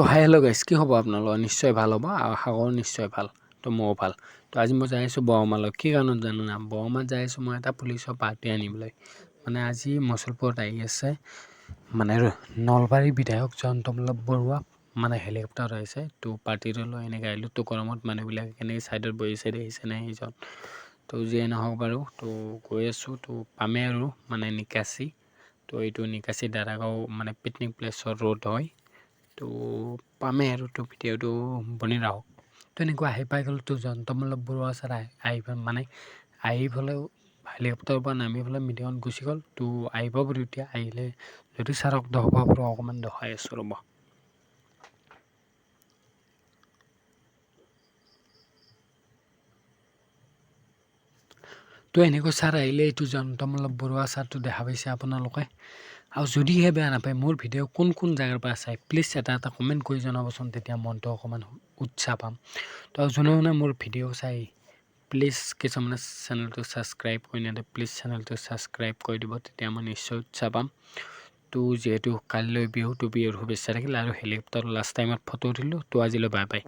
তো hi hello' গাইছ, কি হ'ব আপোনালোকৰ? নিশ্চয় ভাল হ'ব আৰু আশা কৰোঁ নিশ্চয় ভাল। তো ময়ো ভাল। তো আজি মই যাই আছোঁ বৰমালৈ। কি কাৰণত জানো না, বৰমাত যাই আছোঁ মই এটা পুলিচৰ পাৰ্টি আনিবলৈ। মানে আজি মচলপুৰত আহি আছে মানে নলবাৰীৰ বিধায়ক জয়ন্তমল্ল বৰুৱা মানে হেলিকপ্টাৰত আহিছে। তো পাৰ্টিটো লৈ এনেকৈ আহিলোঁ। তো গৰমত মানুহবিলাক কেনেকৈ ছাইডত বহি আহিছে নে সেইজন। তো যিয়ে নহওক বাৰু, তো গৈ আছোঁ। তো পামেই আৰু মানে নিকাচি। তো এইটো নিকাচি দাৰাগাঁও মানে পিকনিক প্লেচৰ ৰোড হয়। তো পামেই আৰু তো ভিডিঅ'টো বনি ৰাখক। তো এনেকুৱা আহি পাই গ'লোঁ। তো জয়ন্তমল্ল বৰুৱা ছাৰ আহি পেলাই হেলিকপ্টাৰৰ পৰা নামি পেলাই মিটিঙত গুচি গ'ল। তো আহিব পাৰোঁ এতিয়া, আহিলে যদি ছাৰক দেখাব পাৰোঁ অকণমান দেখাই আছোঁ ৰ'ব। তো এনেকৈ ছাৰ আহিলে, এইটো জয়ন্তমল্ল বৰুৱা ছাৰটো দেখা পাইছে আপোনালোকে। আৰু যদিহে বেয়া নাপায়, মোৰ ভিডিঅ' কোন কোন জেগাৰ পৰা চাই প্লিজ এটা কমেণ্ট কৰি জনাবচোন, তেতিয়া মনটো অকণমান উৎসাহ পাম। তো যোনে মোৰ ভিডিঅ' চাই প্লিজ কিছুমানে চেনেলটো ছাবস্ক্ৰাইব কৰি নিদিয়ে, প্লিজ চেনেলটো ছাবস্ক্ৰাইব কৰি দিব, তেতিয়া মই নিশ্চয় উৎসাহ পাম। তো যিহেতু কাইলৈ বিহু, তো বিহুৰ শুভেচ্ছা থাকিল আৰু হেলিকপ্টাৰ লাষ্ট টাইমত ফটো উঠিলোঁ। তো আজিলৈ বাই বাই।